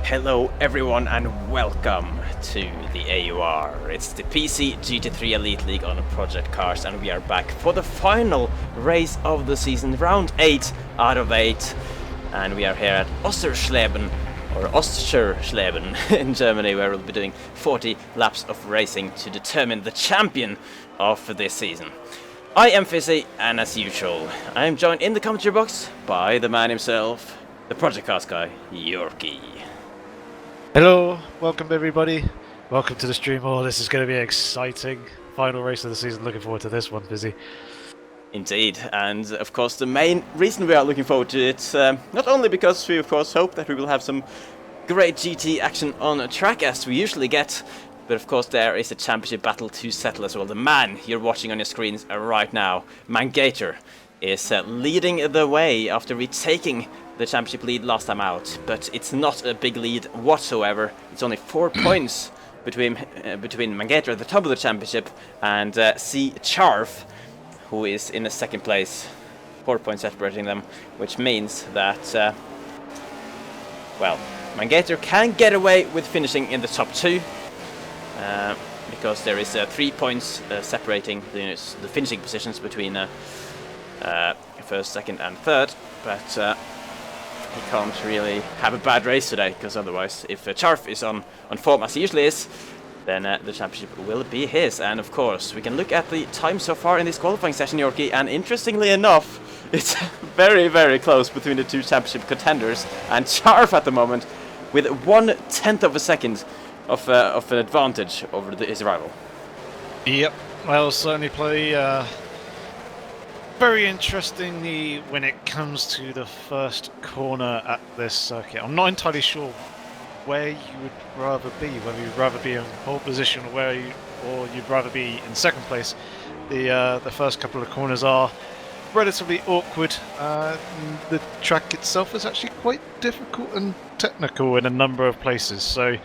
Hello everyone and welcome to the AOR. It's the PC GT3 Elite League on Project Cars and we are back for the final race of the season, round 8 out of 8. And we are here at Oschersleben, or Oschersleben in Germany, where we'll be doing 40 laps of racing to determine the champion of this season. I am Fizzy, and as usual, I am joined in the commentary box by the man himself, the Project Cars guy, Yorkie. Hello, welcome everybody. Welcome to the stream. Oh, this is going to be an exciting final race of the season. Looking forward to this one, Busy. Indeed, and of course the main reason we are looking forward to it, not only because we of course hope that we will have some great GT action on a track as we usually get, but of course there is a championship battle to settle as well. The man you're watching on your screens right now, Mangator, is leading the way after retaking the championship lead last time out, but it's not a big lead whatsoever. It's only 4 points between Mangator at the top of the championship and C. Charf, who is in the second place. 4 points separating them, which means that, well, Mangator can get away with finishing in the top 2, because there is 3 points separating the finishing positions between first, second and third, but he can't really have a bad race today, because otherwise, if Charf is on form as he usually is, then the championship will be his. And of course, we can look at the time so far in this qualifying session, Yorkie, and interestingly enough, it's very, very close between the two championship contenders, and Charf at the moment with 1/10 of a second of an advantage over his rival. Yep, well, certainly play very interestingly when it comes to the first corner at this circuit. I'm not entirely sure where you would rather be, whether you'd rather be in pole position or you'd rather be in second place. The first couple of corners are relatively awkward. The track itself is actually quite difficult and technical in a number of places, so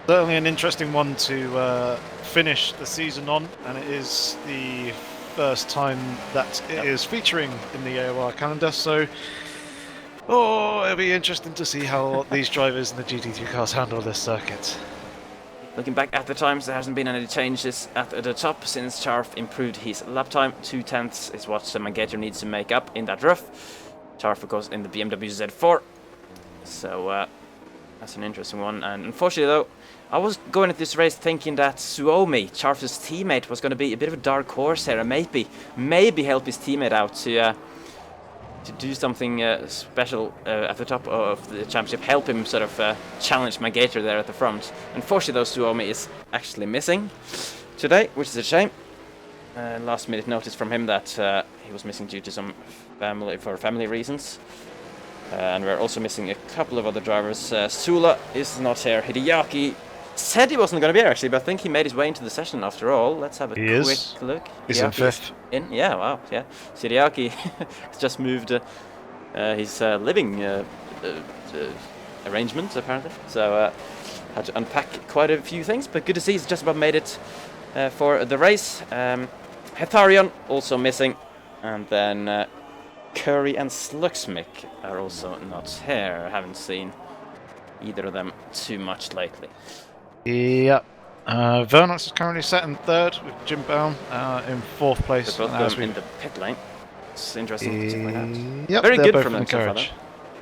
certainly an interesting one to finish the season on, and it is the first time that it is featuring in the AOR calendar, so it'll be interesting to see how these drivers in the GT3 cars handle this circuit. Looking back at the times, there hasn't been any changes at the top since Charf improved his lap time. 2/10 is what Mangator needs to make up in that rough. Charf, of course, in the BMW Z4, so that's an interesting one. And unfortunately, though, I was going at this race thinking that Suomi, Charf's teammate, was going to be a bit of a dark horse here and maybe help his teammate out to do something special at the top of the championship, help him sort of challenge Mangator there at the front. Unfortunately, though, Suomi is actually missing today, which is a shame. Last minute notice from him that he was missing due to some family reasons. And we're also missing a couple of other drivers. Sula is not here. Hideaki said he wasn't going to be here, actually, but I think he made his way into the session after all. Let's have a quick look. He's in fifth. Yeah, wow, yeah. So Hideaki has just moved his living arrangement, apparently. So had to unpack quite a few things, but good to see he's just about made it for the race. Hetharion also missing, and then Curry and Sluxmick are also not here. I haven't seen either of them too much lately. Yeah. Vernox is currently set in third with Jim Baum in fourth place. They're both in the pit lane. It's interesting to point out. Yep, very good from them them so far, though.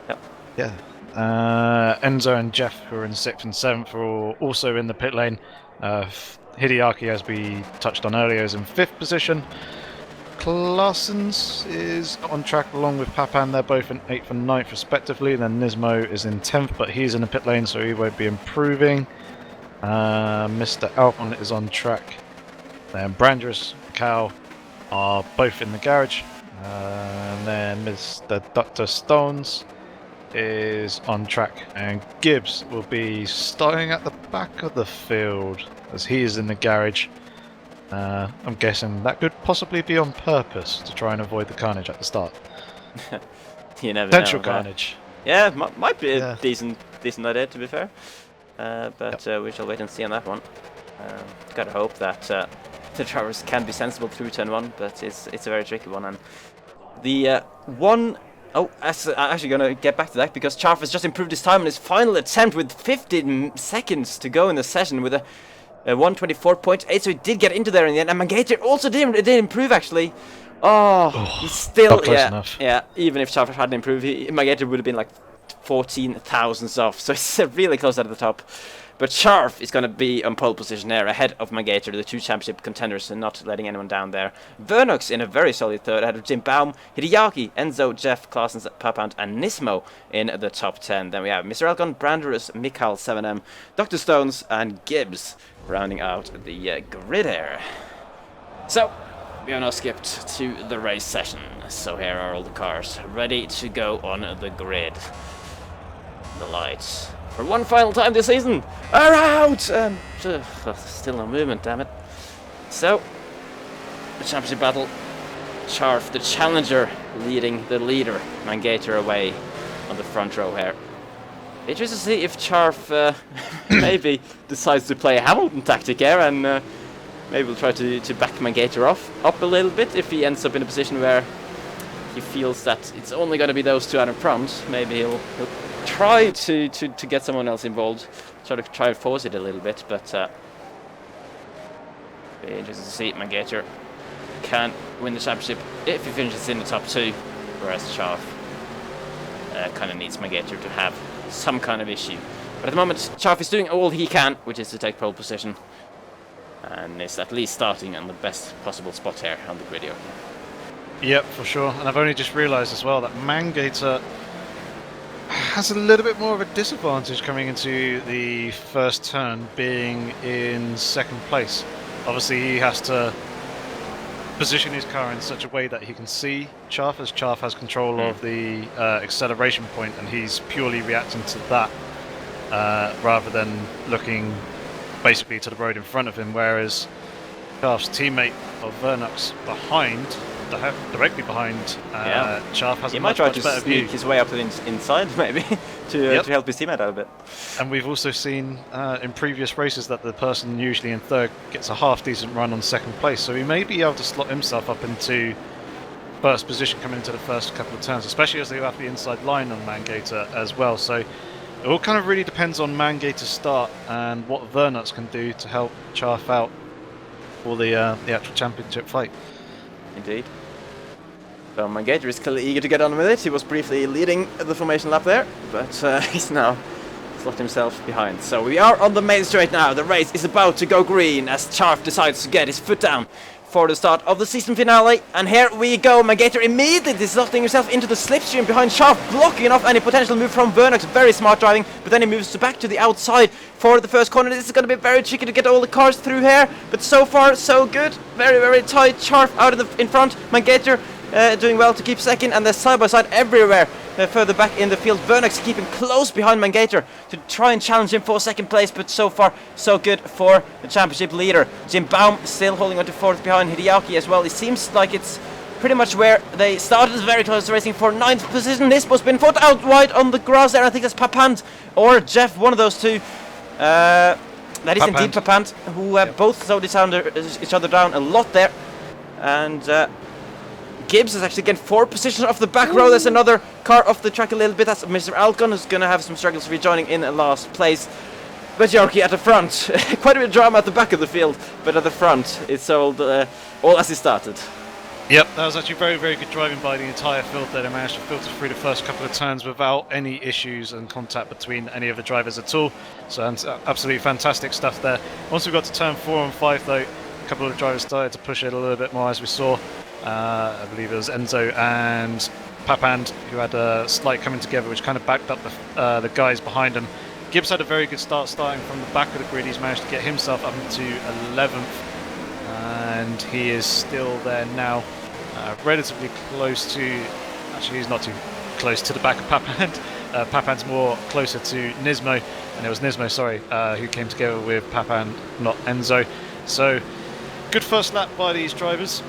Yep. Yeah. Enzo and Jeff, who are in 6th and 7th, are also in the pit lane. Hideaki, as we touched on earlier, is in 5th position. Claessens is on track along with Papan. They're both in 8th and 9th respectively. Then Nismo is in 10th, but he's in the pit lane, so he won't be improving. Mr. Alcon is on track. Then Brandress and Cal are both in the garage. And then Mr. Dr. Stones is on track. And Gibbs will be starting at the back of the field as he is in the garage. I'm guessing that could possibly be on purpose to try and avoid the carnage at the start. You never Potential know. carnage. Yeah, might be a decent idea, to be fair. But we shall wait and see on that one. Gotta hope that the drivers can be sensible through turn 1, but it's a very tricky one. And the one Oh, I'm actually going to get back to that because Charf has just improved his time in his final attempt with 15 seconds to go in the session with a 124.8, so he did get into there in the end. And Mangator also did improve, actually. Oh, he's still, not close enough. Yeah, even if Charf hadn't improved, Mangator would have been like 14 thousandths off, so he's really close at the top. But Charf is going to be on pole position there, ahead of Mangator, the 2 championship contenders, and not letting anyone down there. Vernox in a very solid third, ahead of Jim Baum, Hideaki, Enzo, Jeff, Claessens, Papant, and Nismo in the top 10. Then we have Mr. Elkon, Branderus, Mikhail 7M, Dr. Stones, and Gibbs rounding out the grid here. So, we are now skipped to the race session. So here are all the cars ready to go on the grid. The lights. For one final time this season, are out! Still no movement, damn it. So, the championship battle. Charf, the challenger, leading the leader, Mangator away on the front row here. Interesting to see if Charf maybe decides to play a Hamilton tactic here and maybe we'll try to back Mangator up a little bit if he ends up in a position where he feels that it's only going to be those 2 out in front. Maybe he'll try to get someone else involved, try and force it a little bit, but be interesting to see. Mangator can win the championship if he finishes in the top 2, whereas Charf kind of needs Mangator to have some kind of issue. But at the moment, Charf is doing all he can, which is to take pole position, and is at least starting on the best possible spot here on the grid. Yep, for sure. And I've only just realised as well that Mangator has a little bit more of a disadvantage coming into the first turn, being in second place. Obviously, he has to position his car in such a way that he can see Charf, as Charf has control of the acceleration point, and he's purely reacting to that rather than looking basically to the road in front of him, whereas Charf's teammate of Vernox behind, directly behind Charf, has a much better view. He might try to sneak his way up to the inside, maybe, to help his teammate out a bit. And we've also seen in previous races that the person usually in third gets a half-decent run on second place, so he may be able to slot himself up into first position coming into the first couple of turns, especially as they have the inside line on Mangator as well. So it all kind of really depends on Mangator's start and what Vernox can do to help Charf out for the actual championship fight. Indeed. So Mangator is clearly eager to get on with it. He was briefly leading the formation lap there, but he's now slot himself behind. So we are on the main straight now. The race is about to go green as Charf decides to get his foot down for the start of the season finale. And here we go. Mangator immediately slotting himself into the slipstream behind Charf, blocking off any potential move from Vernox. Very smart driving, but then he moves back to the outside for the first corner. This is going to be very tricky to get all the cars through here, but so far so good. Very, very tight. Charf out in front. Mangator doing well to keep second, and they're side by side everywhere further back in the field. Vernox keeping close behind Mangator to try and challenge him for second place, but so far so good for the championship leader. Jim Baum still holding on to fourth behind Hideaki as well. It seems like it's pretty much where they started, very close to racing for 9th position. This was been fought out wide on the grass there. I think that's Papant or Jeff, one of those two. That is Papant. Indeed Papant, who have both slowed each other down a lot there. And Gibbs is actually getting 4 positions off the back row. There's another car off the track a little bit. That's Mr. Alcon, who's going to have some struggles rejoining in last place. But Yorkie at the front. Quite a bit of drama at the back of the field, but at the front it's all as it started. Yep, that was actually very, very good driving by the entire field there. They managed to filter through the first couple of turns without any issues and contact between any of the drivers at all. So absolutely fantastic stuff there. Once we got to turn 4 and 5 though, a couple of drivers started to push it a little bit more, as we saw. I believe it was Enzo and Papand who had a slight coming together, which kind of backed up the guys behind him. Gibbs had a very good start, starting from the back of the grid. He's managed to get himself up to 11th, and he is still there now, relatively close to. Actually, he's not too close to the back of Papand. Papand's more closer to Nismo, and it was Nismo, sorry, who came together with Papand, not Enzo. So, good first lap by these drivers.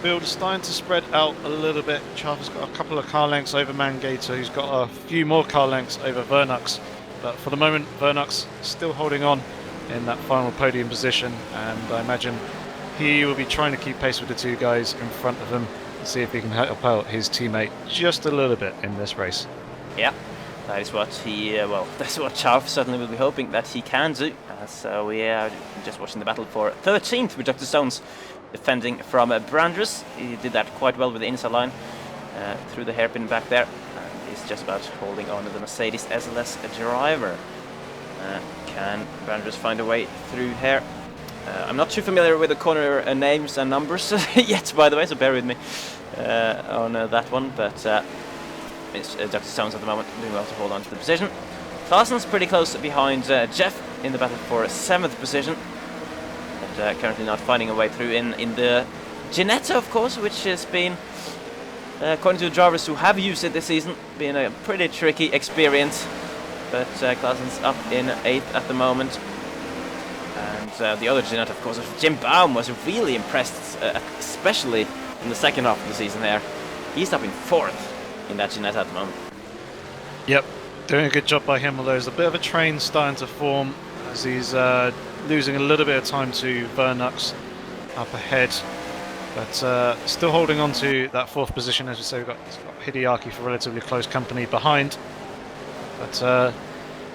Field is starting to spread out a little bit. Charf has got a couple of car lengths over Mangator, who's got a few more car lengths over Vernox. But for the moment, Vernox still holding on in that final podium position, and I imagine he will be trying to keep pace with the two guys in front of him see if he can help out his teammate just a little bit in this race. Yeah, that is what he, well, that's what Charf certainly will be hoping that he can do. So we are just watching the battle for 13th with Dr. Stones defending from Brandress. He did that quite well with the inside line through the hairpin back there. And he's just about holding on to the Mercedes SLS driver. Can Brandress find a way through here? I'm not too familiar with the corner names and numbers yet, by the way, so bear with me on that one. But it's Dr. Stones at the moment doing well to hold on to the position. Claessen's pretty close behind Jeff in the battle for 7th position. But currently not finding a way through in the Ginetta, of course, which has been, according to the drivers who have used it this season, been a pretty tricky experience. But Claessen's up in 8th at the moment. And the other Ginetta, of course, Jim Baum was really impressed, especially in the second half of the season there. He's up in 4th in that Ginetta at the moment. Yep, doing a good job by him, although there's a bit of a train starting to form as he's losing a little bit of time to Vernux up ahead. But still holding on to that 4th position. As we say, we've got Hideaki for relatively close company behind. But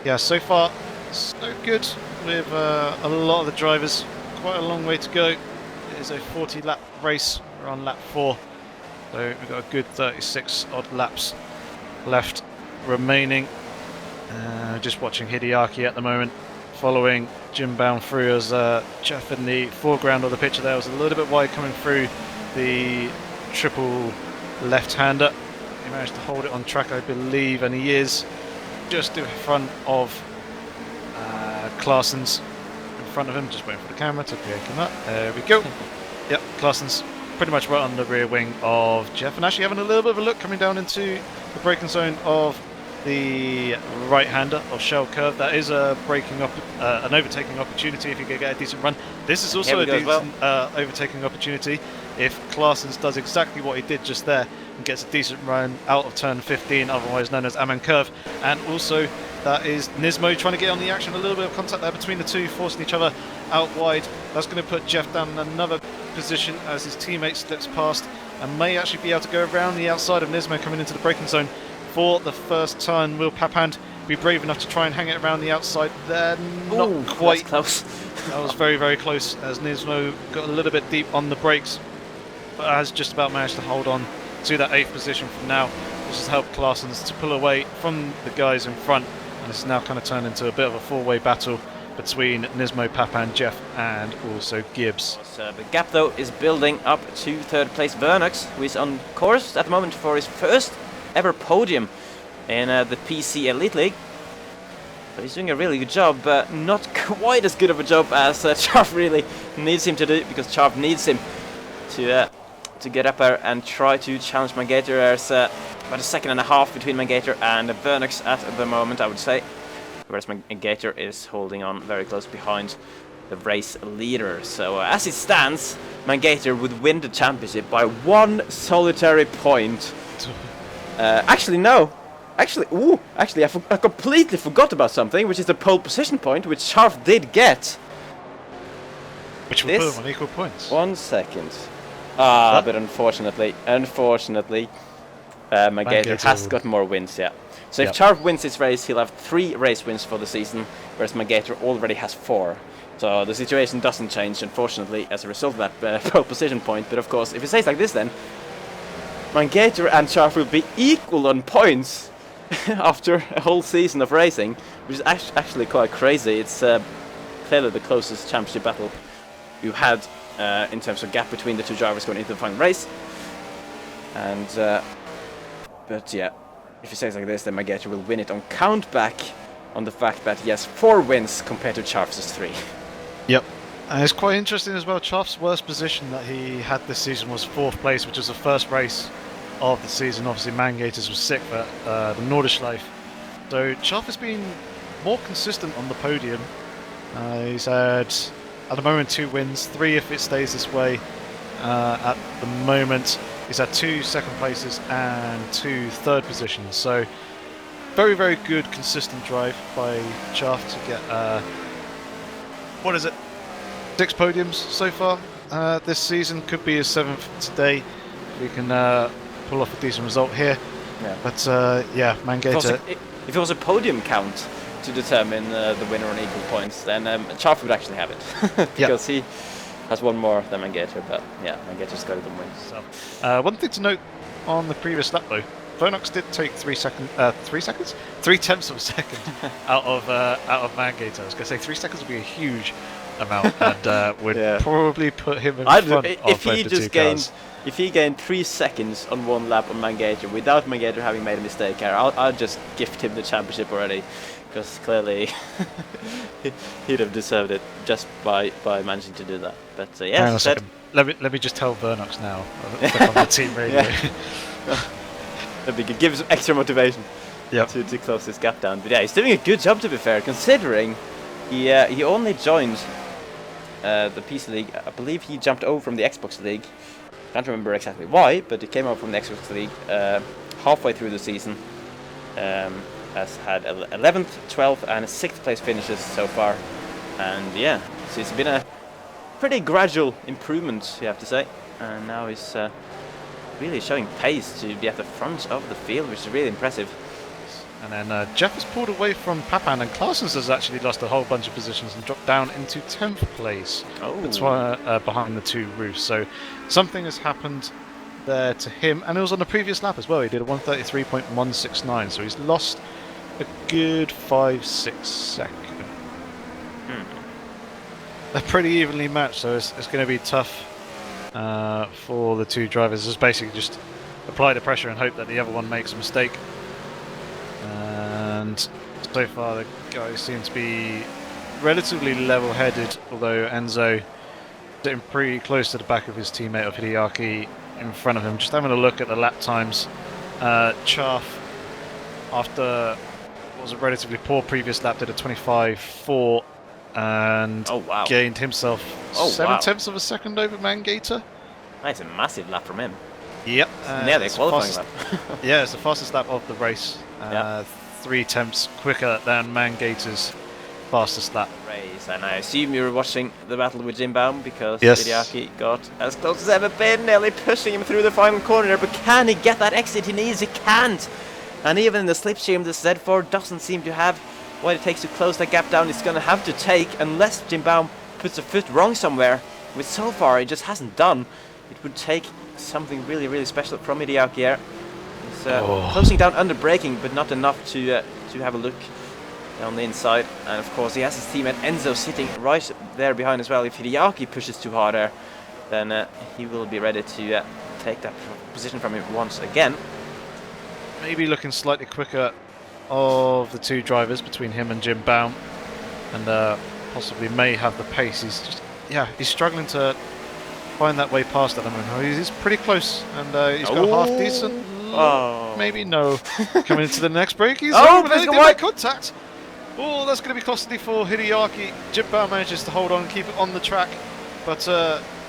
yeah, so far so good with a lot of the drivers. Quite a long way to go. It is a 40-lap race. We're on lap 4, so we've got a good 36 odd laps left remaining. Just watching Hideaki at the moment, following Jim Baum through as Jeff in the foreground of the picture there was a little bit wide coming through the triple left-hander. He managed to hold it on track, I believe, and he is just in front of Claessen's in front of him, just waiting for the camera to pick him up. There we go. Yep, Claessen's pretty much right on the rear wing of Jeff, and actually having a little bit of a look coming down into the braking zone of the right-hander of Shell Curve. That is a an overtaking opportunity if you can get a decent run. This is also a decent overtaking opportunity if Claessen's does exactly what he did just there and gets a decent run out of turn 15, otherwise known as Aman Curve. And also that is Nismo trying to get on the action, a little bit of contact there between the two, forcing each other out wide. That's going to put Jeff down in another position as his teammate slips past and may actually be able to go around the outside of Nismo coming into the braking zone for the first turn. Will Papand be brave enough to try and hang it around the outside there? Not Ooh, quite. Close. That was very, very close as Nismo got a little bit deep on the brakes, but has just about managed to hold on to that 8th position from now, which has helped Claessen's to pull away from the guys in front, and it's now kind of turned into a bit of a four-way battle between Nismo, Papand, Jeff and also Gibbs. The gap though is building up to 3rd place Vernux, who is on course at the moment for his first ever podium in the PC Elite League. But he's doing a really good job, not quite as good of a job as Charf really needs him to do, because Charf needs him to get up there and try to challenge Mangator. There's about a second and a half between Mangator and Vernux at the moment, I would say. Whereas Mangator is holding on very close behind the race leader. So as it stands, Mangator would win the championship by 1 solitary point. Actually, no. Actually, I completely forgot about something, which is the pole position point, which Charf did get. Which will put him on equal points. 1 second. But unfortunately, Mangator has got more wins, yeah. So if Charf wins this race, he'll have 3 race wins for the season, whereas Mangator already has 4. So the situation doesn't change, unfortunately, as a result of that pole position point. But of course, if it stays like this, then Mangator and Charf will be equal on points after a whole season of racing, which is actually quite crazy. It's clearly the closest championship battle we've had in terms of gap between the two drivers going into the final race. And but yeah, if it stays like this, then Mangator will win it on countback on the fact that he has 4 wins compared to Charf's 3. Yep. And it's quite interesting as well, Charf's worst position that he had this season was 4th place, which was the first race of the season. Obviously Mangator's was 6th at the Norderschleife. So Charf has been more consistent on the podium. He's had, at the moment, 2 wins, 3 if it stays this way. At the moment, he's had 2 second places and 2 third positions. So very, very good consistent drive by Charf to get, 6 podiums so far this season. Could be his 7th today. we can pull off a decent result here. Yeah. But yeah, Mangator. If it was a podium count to determine the winner on equal points, then Charf would actually have it because he has one more than Mangator. But yeah, Mangator's got it on wins. So, one thing to note on the previous lap though, Vernox did take 3 tenths of a second out of Mangator. I was going to say 3 seconds would be a huge amount, and would probably put him in front of the two cars. If he gained 3 seconds on one lap on Mangator without Mangator having made a mistake here, I'll just gift him the championship already, because clearly he'd have deserved it just by managing to do that. But yeah, hang on a second. Let me just tell Vernox now on the team radio. That'd be good. Give him some extra motivation to close this gap down. But yeah, he's doing a good job, to be fair, considering he only joined the PC League. I believe he jumped over from the Xbox League. Can't remember exactly why, but he came over from the Xbox League halfway through the season. Has had 11th, 12th, and 6th place finishes so far. And yeah, so it's been a pretty gradual improvement, you have to say. And now he's really showing pace to be at the front of the field, which is really impressive. And then Jeff has pulled away from Papan, and Claessens has actually lost a whole bunch of positions and dropped down into 10th place. Oh. That's why behind the two roofs. So something has happened there to him, and it was on the previous lap as well. He did a 133.169, so he's lost a good 5-6 seconds. They're pretty evenly matched, so it's going to be tough for the two drivers. Just basically just apply the pressure and hope that the other one makes a mistake. And so far the guys seem to be relatively level-headed, although Enzo sitting pretty close to the back of his teammate of Hideaki in front of him. Just having a look at the lap times. Chaff, after what was a relatively poor previous lap, did a 25.4 and gained himself 7 tenths of a second over Mangator. That's a massive lap from him. Yep. They're qualifying lap. Yeah, it's the fastest lap of the race. 3 tenths quicker than Mangator's fastest lap. Race, and I assume you were watching the battle with Jim Baum, because Hideaki got as close as ever been, nearly pushing him through the final corner. But can he get that exit he needs? He can't. And even in the slipstream, the Z4 doesn't seem to have what it takes to close that gap down. It's going to have to take, unless Jim Baum puts a foot wrong somewhere, which so far it just hasn't done. It would take something really, really special from Hideaki here. He's closing down under braking, but not enough to have a look on the inside. And of course he has his teammate Enzo sitting right there behind as well. If Hideaki pushes too hard there, then he will be ready to take that position from him once again. Maybe looking slightly quicker of the two drivers between him and Jim Baum, and possibly may have the pace. He's just, he's struggling to find that way past at the moment. He's pretty close, and he's got a half decent. Maybe no. Coming into the next break, he's make contact. Oh, that's going to be costly for Hideaki. Jim Baum manages to hold on and keep it on the track, but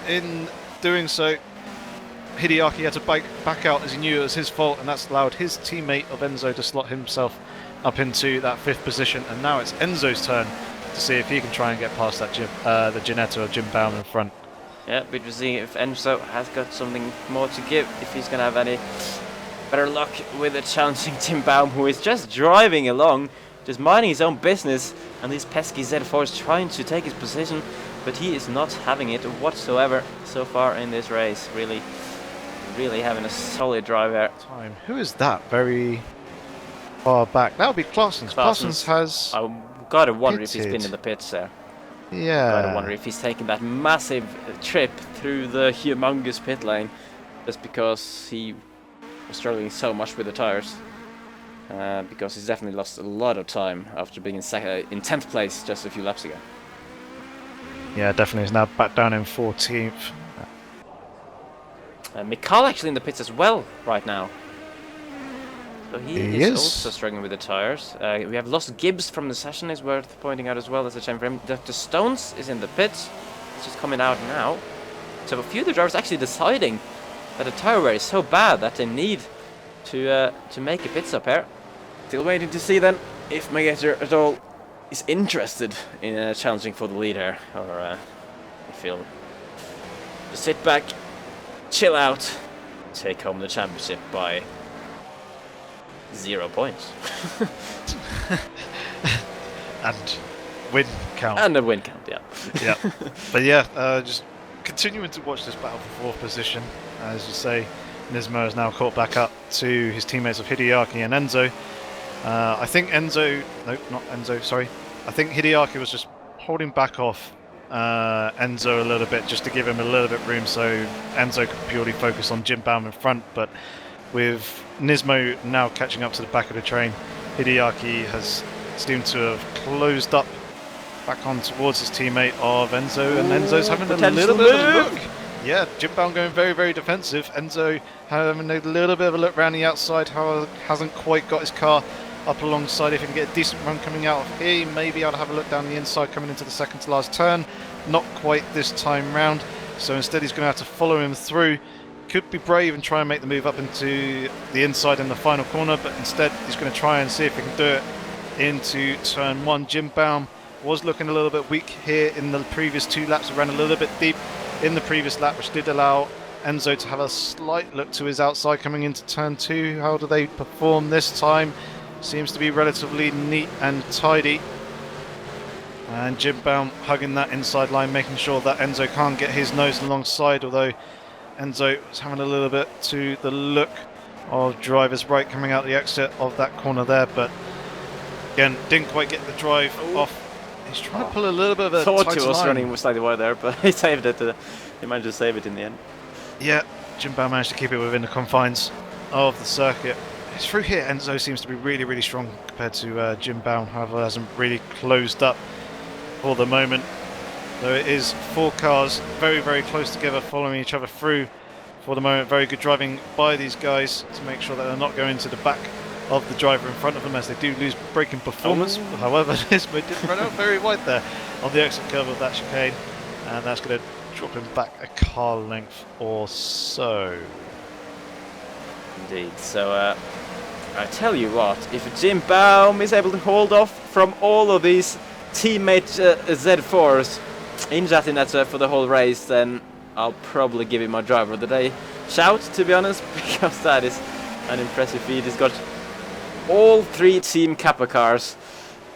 in doing so, Hideaki had to back out as he knew it was his fault, and that's allowed his teammate of Enzo to slot himself up into that 5th position. And now it's Enzo's turn to see if he can try and get past that the Ginetta or Jim Baum in front. Yeah, but we'll see if Enzo has got something more to give, if he's going to have any better luck with a challenging Jim Baum, who is just driving along, just minding his own business, and this pesky Z4 is trying to take his position, but he is not having it whatsoever so far in this race. Really having a solid drive here. Who is that very far back? That would be Claessens. Claessens has... I've got to wonder if he's been in the pits there. Yeah. Got to wonder if he's taken that massive trip through the humongous pit lane just because he was struggling so much with the tires. Because he's definitely lost a lot of time after being in 10th place just a few laps ago. Yeah, definitely. He's now back down in 14th. Mikal actually in the pits as well right now. So he is also struggling with the tires. We have lost Gibbs from the session, is worth pointing out as well. That's a shame for him. Dr. Stones is in the pits. It's just coming out now. So a few of the drivers actually deciding that the tire wear is so bad that they need to make a pit stop here. Still waiting to see then if Mangator at all is interested in challenging for the lead here, or if he'll just sit back, chill out, take home the championship by 0 points. And win count. And a win count, yeah. Yeah. But yeah, just continuing to watch this battle for 4th position. As you say, Nismo has now caught back up to his teammates of Hideaki and Enzo. I think Enzo... No, not Enzo, sorry. I think Hideaki was just holding back off Enzo a little bit just to give him a little bit room so Enzo could purely focus on Jim Baum in front. But with Nismo now catching up to the back of the train, Hideaki has seemed to have closed up back on towards his teammate of Enzo, and Enzo's having a little bit of a look. Yeah, Jim Baum going very, very defensive. Enzo having a little bit of a look around the outside, hasn't quite got his car up alongside. If he can get a decent run coming out of here, maybe I'll have a look down the inside coming into the second to last turn. Not quite this time round, so instead he's going to have to follow him through. Could be brave and try and make the move up into the inside in the final corner, but instead he's going to try and see if he can do it into turn 1. Jim Baum was looking a little bit weak here in the previous 2 laps. Ran a little bit deep in the previous lap, which did allow Enzo to have a slight look to his outside coming into turn 2. How do they perform this time? Seems to be relatively neat and tidy. And Jim Baum hugging that inside line, making sure that Enzo can't get his nose alongside, although Enzo was having a little bit to the look of driver's right coming out the exit of that corner there, but again, didn't quite get the drive off. He's trying to pull a little bit of a Thought he was line. running slightly wide there, but he saved it. He managed to save it in the end. Yeah, Jim Baum managed to keep it within the confines of the circuit. It's through here, Enzo seems to be really, really strong compared to Jim Baum. However, hasn't really closed up for the moment. Though it is 4 cars very, very close together, following each other through for the moment. Very good driving by these guys to make sure that they're not going to the back of the driver in front of them, as they do lose braking performance. However, Nismo did run out very wide there on the exit curve of that chicane, and that's going to drop him back a car length or so. Indeed. So I tell you what, if Jim Baum is able to hold off from all of these teammate Z4s in Jatinetza for the whole race, then I'll probably give him my driver of the day shout, to be honest, because that is an impressive feat. He's got all 3 Team Kappa cars,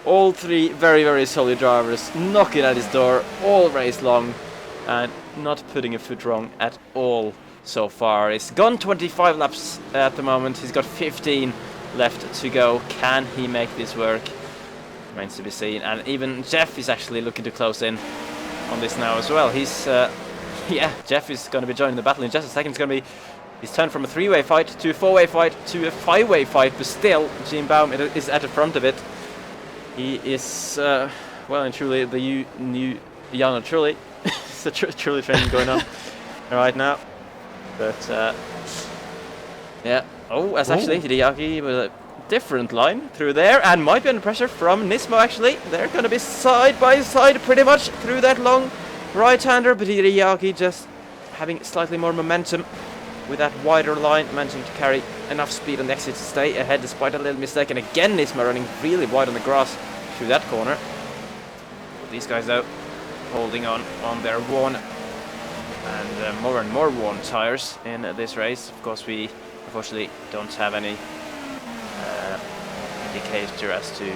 all 3 very, very solid drivers knocking at his door all race long and not putting a foot wrong at all so far. He's gone 25 laps at the moment. He's got 15 left to go. Can he make this work? Remains to be seen. And even Jeff is actually looking to close in on this now as well. He's yeah, Jeff is going to be joining the battle in just a second. It's going to be his turn from a 3-way fight to a 4-way fight to a 5-way fight, but still Jim Baum is at the front of it. He is well and truly the new Jan Truly. It's a truly training going on right now. But yeah, that's actually Hideaki with a different line through there, and might be under pressure from Nismo actually. They're going to be side by side pretty much through that long right-hander, but Hideaki just having slightly more momentum with that wider line, managing to carry enough speed on the exit to stay ahead despite a little mistake. And again, Nismo running really wide on the grass through that corner. These guys out holding on their worn and more worn tires in this race. Of course, we unfortunately don't have any indicator as to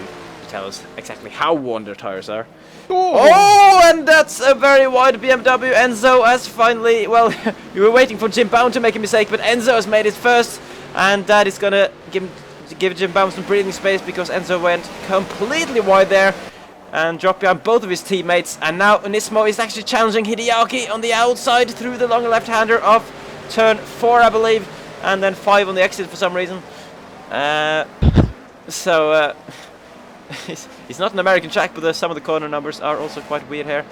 tell us exactly how worn their tires are. Oh, and that's a very wide BMW. Enzo has finally, well, we were waiting for Jim Baum to make a mistake, but Enzo has made it first, and that is going to give Jim Baum some breathing space, because Enzo went completely wide there and dropped behind both of his teammates. And now Nismo is actually challenging Hideaki on the outside through the long left-hander of turn 4, I believe, and then 5 on the exit for some reason. So it's not an American track, but some of the corner numbers are also quite weird here.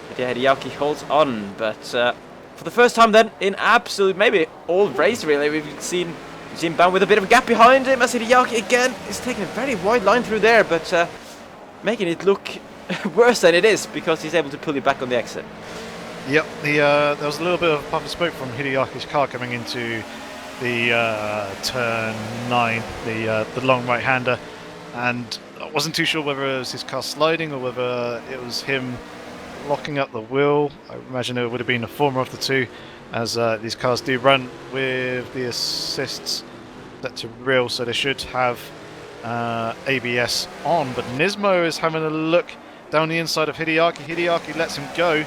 But yeah, Hideaki holds on, but for the first time then in absolute, maybe all race really, we've seen Jim Baum with a bit of a gap behind him, as Hideaki again is taking a very wide line through there, but making it look worse than it is, because he's able to pull it back on the exit. Yep, there was a little bit of puff of smoke from Hideaki's car coming into the turn 9, the long right-hander, and I wasn't too sure whether it was his car sliding or whether it was him locking up the wheel. I imagine it would have been the former of the two. as these cars do run with the assists set to real, so they should have ABS on. But Nismo is having a look down the inside of Hideaki. Hideaki lets him go.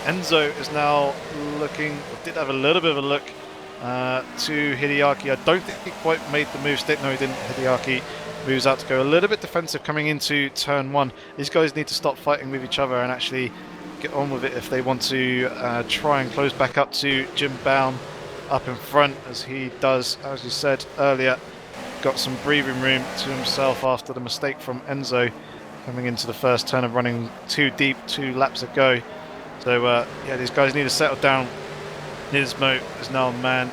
Enzo is now looking, or did have a little bit of a look to Hideaki. I don't think he quite made the move. No, he didn't. Hideaki moves out to go a little bit defensive coming into turn 1. These guys need to stop fighting with each other and actually get on with it if they want to try and close back up to Jim Baum up in front, as he does, as you said earlier, got some breathing room to himself after the mistake from Enzo coming into the first turn of running too deep 2 laps ago. So yeah, these guys need to settle down. Nismo is now a man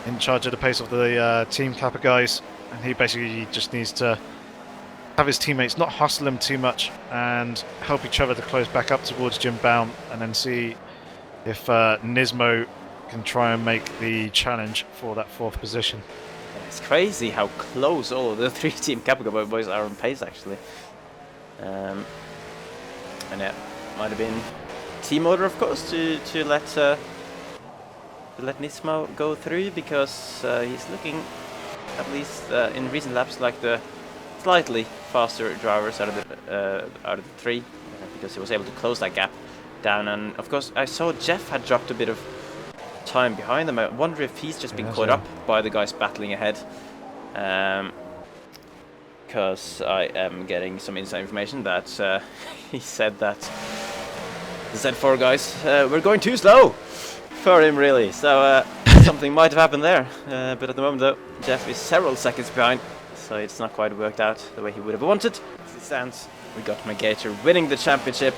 in charge of the pace of the Team Kappa guys, and he basically just needs to have his teammates not hustle him too much and help each other to close back up towards Jim Baum, and then see if Nismo can try and make the challenge for that 4th position. It's crazy how close all of the 3 Team Kappa boys are on pace, actually. And yeah, might have been team order, of course, to let Nismo go through, because he's looking, at least in recent laps, like the slightly faster drivers out of the 3, because he was able to close that gap down. And of course, I saw Jeff had dropped a bit of time behind them. I wonder if he's just been caught up by the guys battling ahead. Because I am getting some inside information that he said that the Z4 guys were going too slow for him, really. So something might have happened there. But at the moment, though, Jeff is several seconds behind, so it's not quite worked out the way he would have wanted. As it stands, we got Magator winning the championship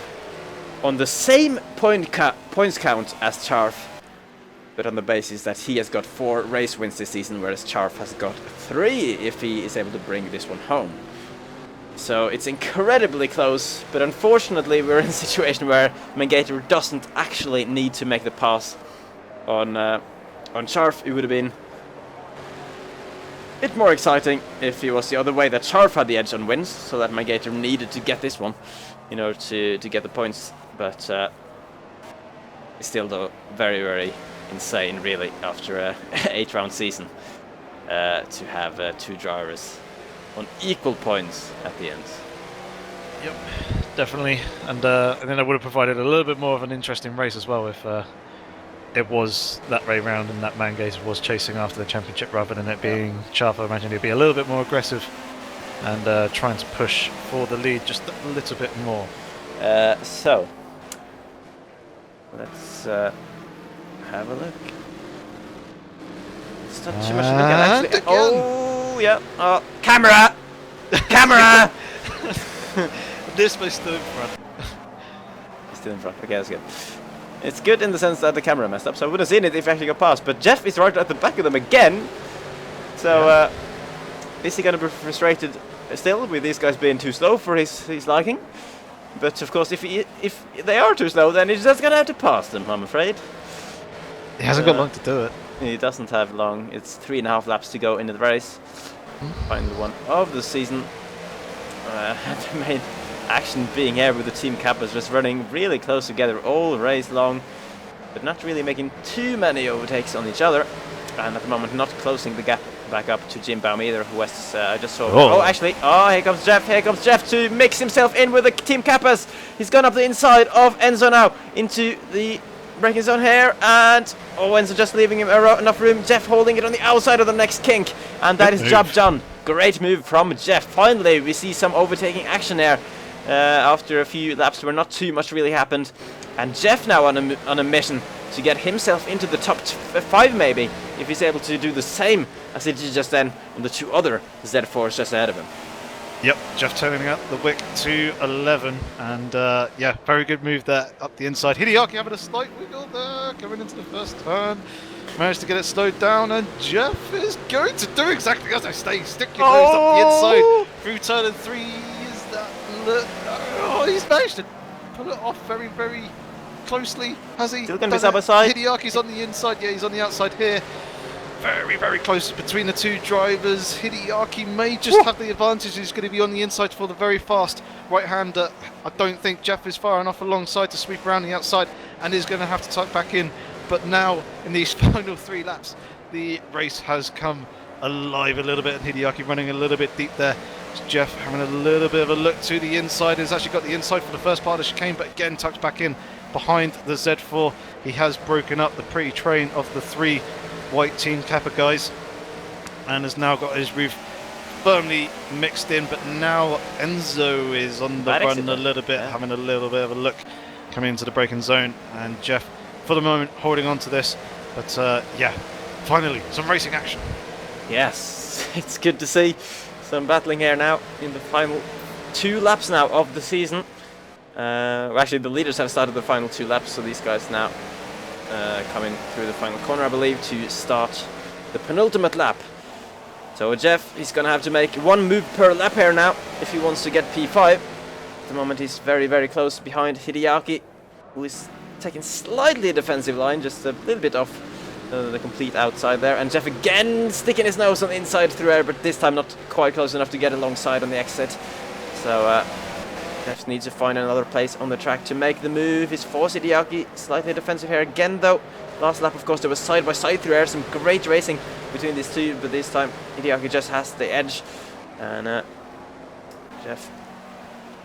on the same points count as Charf, but on the basis that he has got 4 race wins this season, whereas Charf has got 3 if he is able to bring this one home. So it's incredibly close, but unfortunately we're in a situation where Mangator doesn't actually need to make the pass on Charf. It would have been a bit more exciting if it was the other way, that Charf had the edge on wins, so that Mangator needed to get this one in order to get the points. But it's still, though, very, very insane, really, after a 8-round season, to have 2 drivers on equal points at the end. Yep, definitely. And then that would have provided a little bit more of an interesting race as well if it was that way round and that Mangator was chasing after the championship rather than it being Charf. I imagine it'd be a little bit more aggressive and trying to push for the lead just a little bit more. So let's have a look. It's not too much to look at, actually. Oh, yeah. Oh, camera! Camera! This way still in front. He's still in front. Okay, that's good. It's good in the sense that the camera messed up, so I would have seen it if he actually got past. But Jeff is right at the back of them again. So, is he going to be frustrated still with these guys being too slow for his liking? But of course, if they are too slow, then he's just going to have to pass them, I'm afraid. He hasn't got long to do it. He doesn't have long. It's 3.5 laps to go into the race. Final one of the season. The main action being here with the Team Kappas just running really close together all race long, but not really making too many overtakes on each other. And at the moment, not closing the gap back up to Jim Baum either, who was, I just saw... Oh, actually, here comes Jeff to mix himself in with the Team Kappas. He's gone up the inside of Enzo now, into the braking zone here, and Enzo just leaving him enough room. Jeff holding it on the outside of the next kink, and that is job done. Great move from Jeff. Finally, we see some overtaking action there after a few laps where not too much really happened. And Jeff now on a mission to get himself into the top 5 maybe, if he's able to do the same as he did just then on the 2 other Z4s just ahead of him. Yep, Jeff turning out the wick to 11, and yeah, very good move there up the inside. Hideaki having a slight wiggle there, coming into the first turn. Managed to get it slowed down, and Jeff is going to do exactly as I say. Stick your nose up the inside through turn 3. Is that... Oh, he's managed to pull it off very, very closely. Has he? Still going to be side by side. Hideaki's on the inside. Yeah, he's on the outside here. Very, very close between the 2 drivers. Hideaki may just have the advantage. He's going to be on the inside for the very fast right-hander. I don't think Jeff is far enough alongside to sweep around the outside, and is going to have to tuck back in But now, in these final 3 laps, the race has come alive a little bit, and Hideaki running a little bit deep there. Jeff having a little bit of a look to the inside. He's actually got the inside for the first part of the chicane, but again tucked back in behind the Z4. He has broken up the pretty train of the 3 white Team Kappa guys and has now got his roof firmly mixed in. But now Enzo is on the run a little bit, having a little bit of a look coming into the braking zone, and Jeff for the moment holding on to this. But yeah, finally some racing action. Yes, it's good to see some battling here now in the final 2 laps now of the season. Well, actually, the leaders have started the final 2 laps, so these guys now coming through the final corner, I believe, to start the penultimate lap. So Jeff, he's going to have to make 1 move per lap here now if he wants to get P5. At the moment, he's very, very close behind Hideaki, who is taking slightly a defensive line, just a little bit off the complete outside there. And Jeff again sticking his nose on the inside through air, but this time not quite close enough to get alongside on the exit. So Jeff needs to find another place on the track to make the move. He's forced Hideaki slightly defensive here again though. Last lap, of course, there was side by side through air, some great racing between these 2, but this time Hideaki just has the edge, and Jeff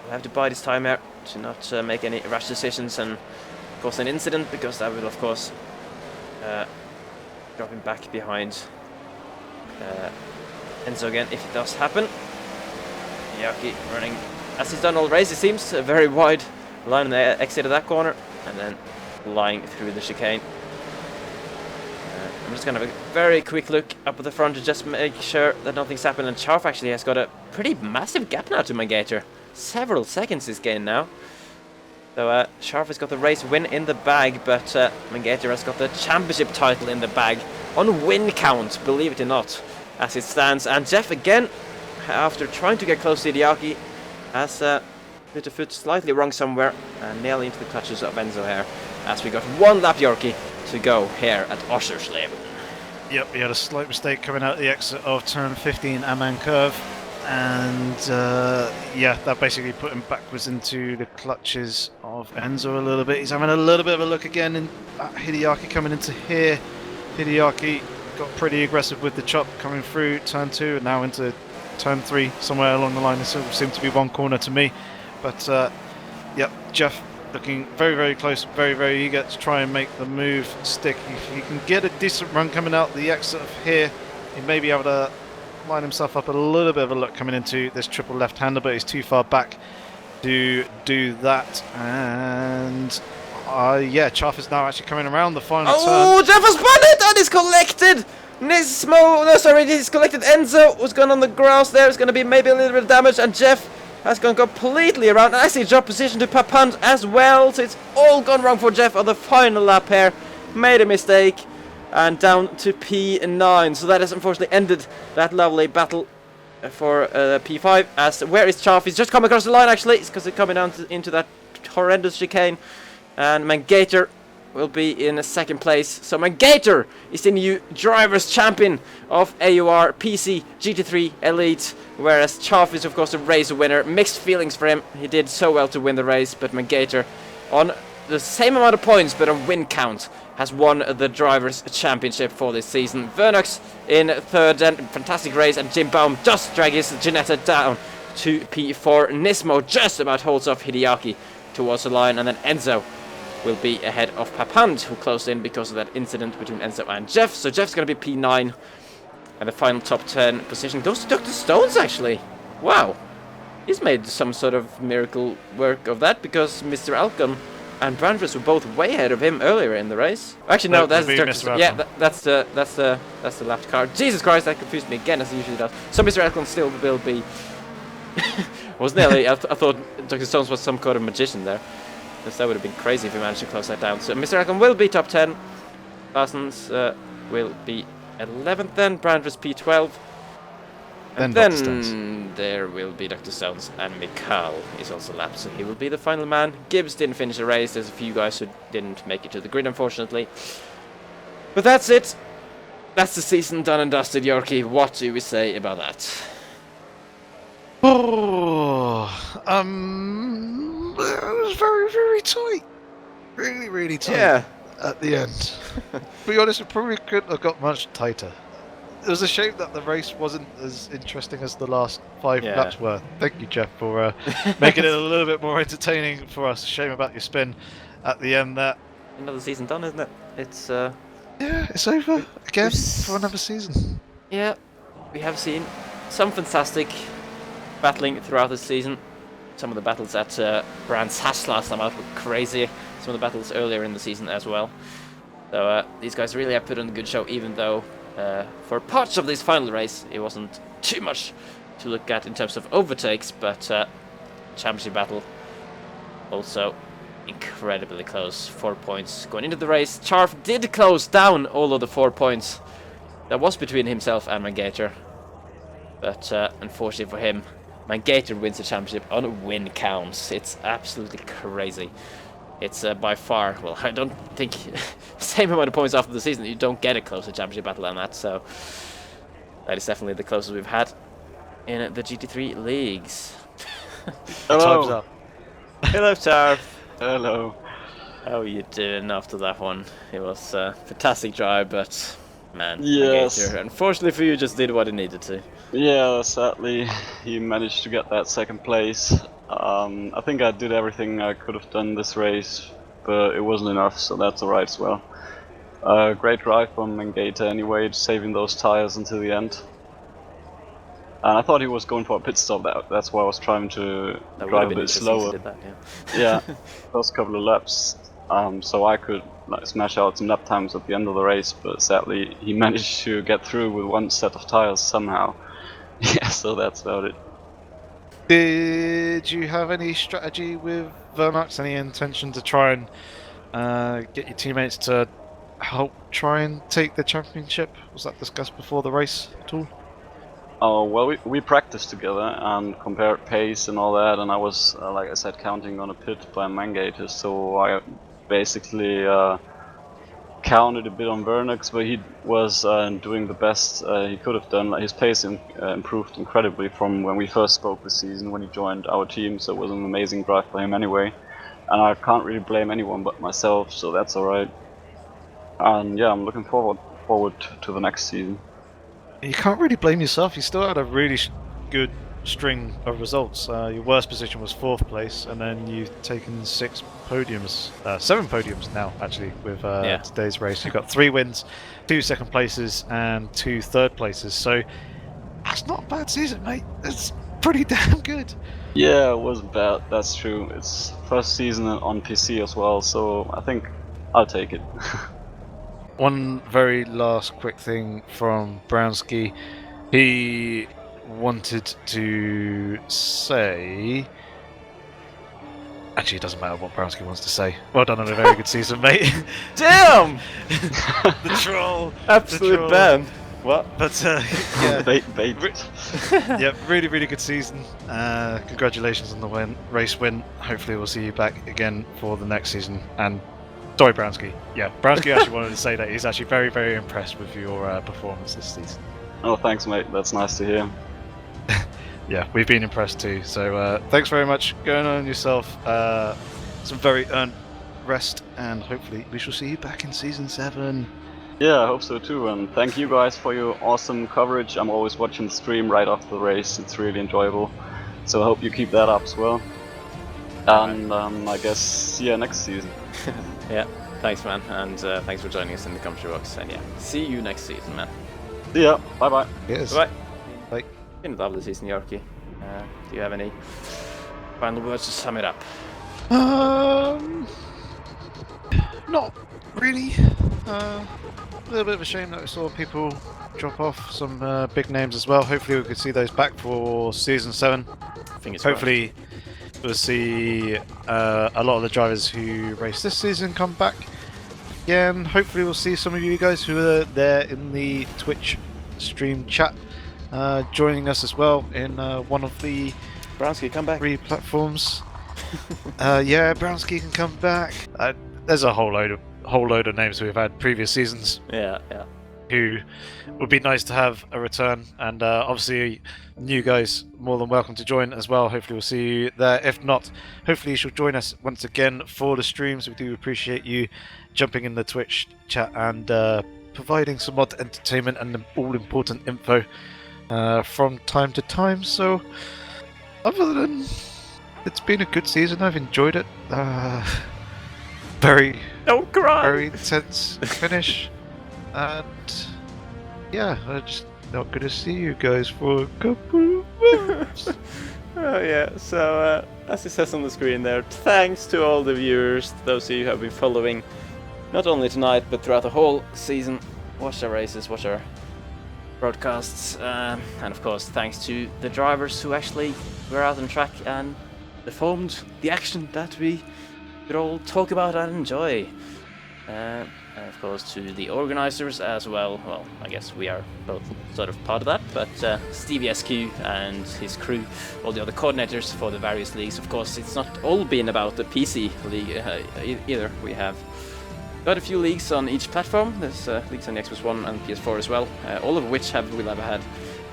will have to bide his time out to not make any rash decisions and cause an incident, because that will, of course, drop him back behind Enzo again if it does happen. Hideaki running as he's done all race, it seems, a very wide line on the exit of that corner, and then lying through the chicane. I'm just going to have a very quick look up at the front to just make sure that nothing's happened. And Charf actually has got a pretty massive gap now to Mangator. Several seconds is gained now. So Charf has got the race win in the bag, but Mangator has got the championship title in the bag on win count, believe it or not, as it stands. And Jeff again, after trying to get close to Hideaki, has put a foot slightly wrong somewhere and nailed into the clutches of Enzo here, as we got 1 lap Yorkie to go here at Oschersleben. Yep, he had a slight mistake coming out the exit of turn 15 Amman curve, and yeah, that basically put him backwards into the clutches of Enzo a little bit. He's having a little bit of a look again in Hideaki coming into here. Hideaki got pretty aggressive with the chop coming through turn 2 and now into turn 3, somewhere along the line. There seemed to be 1 corner to me, but yep, Jeff looking very, very close, very, very eager to try and make the move stick. If he can get a decent run coming out the exit of here, he may be able to line himself up a little bit of a look coming into this triple left-hander, but he's too far back to do that. And yeah, Chaff is now actually coming around the final turn. Oh, Jeff has spun it and is collected! Nismo, no, sorry, he's collected. Enzo was gone on the grass there. It's going to be maybe a little bit of damage, and Jeff has gone completely around, and actually dropped position to Papand as well, so it's all gone wrong for Jeff on the final lap here. Made a mistake, and down to P9, so that has unfortunately ended that lovely battle for P5, as where is Chaff? He's just come across the line actually, it's because he's coming down into that horrendous chicane, and Mangator will be in a 2nd place. So Mangator is the new drivers champion of AOR PC GT3 Elite, whereas Chaff is of course a race winner. Mixed feelings for him, he did so well to win the race, but Mangator on the same amount of points but on win count has won the drivers championship for this season. Vernox in 3rd, and fantastic race, and Jim Baum just drags Janetta down to P4. Nismo just about holds off Hideaki towards the line, and then Enzo will be ahead of Papand, who closed in because of that incident between Enzo and Jeff. So Jeff's going to be P9, and the final top 10 position goes to Dr. Stones, actually. Wow. He's made some sort of miracle work of that, because Mr. Alcon and Brandress were both way ahead of him earlier in the race. Actually, no, that's Dr. Yeah, that's the left car. Jesus Christ, that confused me again, as it usually does. So Mr. Alcon still will be... was nearly... I thought Dr. Stones was some kind of magician there. Because that would have been crazy if he managed to close that down. So Mr. Alcon will be top 10. Parsons will be 11th then. Brandress P12. And then there will be Dr. Stones, and Mikal is also lapped, so he will be the final man. Gibbs didn't finish the race. There's a few guys who didn't make it to the grid, unfortunately. But that's it. That's the season done and dusted, Yorkie. What do we say about that? Oh, it was very, very tight. Really, really tight. Yeah. at the end. To be honest, it probably couldn't have got much tighter. It was a shame that the race wasn't as interesting as the last 5 laps were. Thank you, Jeff, for making it a little bit more entertaining for us. Shame about your spin at the end there. Another season done, isn't it? It's yeah, it's over again for another season. Yeah, we have seen some fantastic battling throughout the season. Some of the battles at Brands Hatch last time out were crazy. Some of the battles earlier in the season as well. So these guys really have put on a good show, even though for parts of this final race it wasn't too much to look at in terms of overtakes, but championship battle also incredibly close. 4 points going into the race. Charf did close down all of the 4 points that was between himself and Mangator, but unfortunately for him, Mangator wins the championship on win counts. It's absolutely crazy. It's by far, well, I don't think same amount of points after the season, you don't get a closer championship battle than that, so that is definitely the closest we've had in the GT3 leagues. Hello. Time's up. Hello, Charf. Hello. How are you doing after that one? It was a fantastic drive, but man, Yes. Mangator, unfortunately for you, just did what he needed to. Yeah, sadly, he managed to get that second place. I think I did everything I could have done this race, but it wasn't enough, so that's alright as well. Great drive from Mangator anyway, saving those tires until the end. And I thought he was going for a pit stop, that's why I was trying to drive a bit slower. Did that, Yeah, first couple of laps, so I could smash out some lap times at the end of the race, but sadly he managed to get through with one set of tires somehow. Yeah, so that's about it. Did you have any strategy with Vermax? Any intention to try and get your teammates to help try and take the championship? Was that discussed before the race at all? Oh, well, we practiced together and compared pace and all that, and I was, like I said, counting on a pit by Mangator, so I basically counted a bit on Vernox, but he was doing the best he could have done. His pace improved incredibly from when we first spoke this season, when he joined our team, so it was an amazing drive for him anyway. And I can't really blame anyone but myself, so that's alright. And yeah, I'm looking forward to the next season. You can't really blame yourself. You still had a really good string of results. Your worst position was 4th place, and then you've taken 7 podiums now actually with today's race. You've got 3 wins, 2 second places, and 2 third places. So that's not a bad season, mate. It's pretty damn good. Yeah, it wasn't bad. That's true. It's first season on PC as well, so I think I'll take it. One very last quick thing from Brownski. He wanted to say... Actually, it doesn't matter what Brownski wants to say. Well done on a very good season, mate. Damn! The troll! Absolute ban. What? But, yeah. Bait. Yeah, really, really good season. Congratulations on the race win. Hopefully we'll see you back again for the next season. And sorry, Brownski. Yeah, Brownski actually wanted to say that he's actually very, very impressed with your performance this season. Oh, thanks, mate. That's nice to hear. Yeah, we've been impressed too. So thanks very much. Going on yourself. Some very earned rest, and hopefully we shall see you back in season 7. Yeah, I hope so too, and thank you guys for your awesome coverage. I'm always watching the stream right after the race. It's really enjoyable. So I hope you keep that up as well. And I guess see you next season. Yeah, thanks, man, and thanks for joining us in the commentary box. And yeah, see you next season, man. See ya. Bye bye. Yes. Bye. Bye. Been a lovely season, Yorkie. Do you have any final words to sum it up? Not really. A little bit of a shame that we saw people drop off, some big names as well. Hopefully we could see those back for season 7. Hopefully we'll see a lot of the drivers who raced this season come back again. Hopefully we'll see some of you guys who are there in the Twitch stream chat joining us as well in one of the Brownski, come back. 3 platforms. Yeah, Brownski can come back. There's a whole load of names we've had previous seasons. Yeah. who would be nice to have a return. And obviously, new guys more than welcome to join as well. Hopefully, we'll see you there. If not, hopefully, you shall join us once again for the streams. We do appreciate you jumping in the Twitch chat and providing some mod entertainment and the all-important info from time to time. So, other than it's been a good season, I've enjoyed it. Very intense finish, and yeah, I'm just not gonna see you guys for a couple of months. Oh yeah, so as it says on the screen there, thanks to all the viewers, those of you who have been following not only tonight but throughout the whole season. Watch our races, watch our broadcasts, and of course thanks to the drivers who actually were out on track and performed the action that we could all talk about and enjoy. And of course to the organizers as well. Well, I guess we are both sort of part of that, but Stevie SQ and his crew, all the other coordinators for the various leagues. Of course, it's not all been about the PC league either. We have got a few leagues on each platform. There's leagues on the Xbox One and PS4 as well, all of which will have had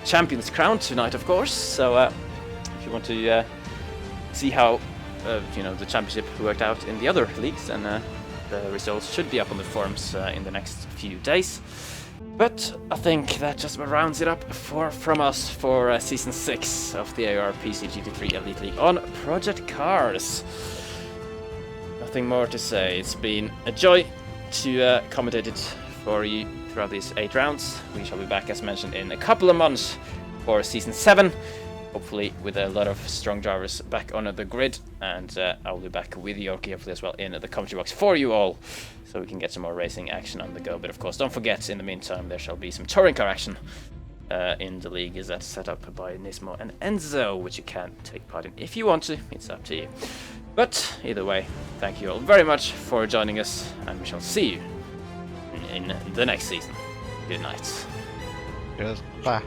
Champions Crown tonight, of course. So if you want to see how the championship worked out in the other leagues, and the results should be up on the forums in the next few days. But I think that just about rounds it up from us for Season 6 of the AOR PC GT3 Elite League on Project Cars. Nothing more to say. It's been a joy to commentate it for you throughout these 8 rounds. We shall be back, as mentioned, in a couple of months for Season 7. Hopefully with a lot of strong drivers back on the grid, and I will be back with Yorkie hopefully as well in the commentary box for you all, so we can get some more racing action on the go. But of course, don't forget, in the meantime, there shall be some touring car action in the league. Is that set up by Nismo and Enzo, which you can take part in if you want to. It's up to you. But either way, thank you all very much for joining us, and we shall see you in the next season. Good night. Yes, bye.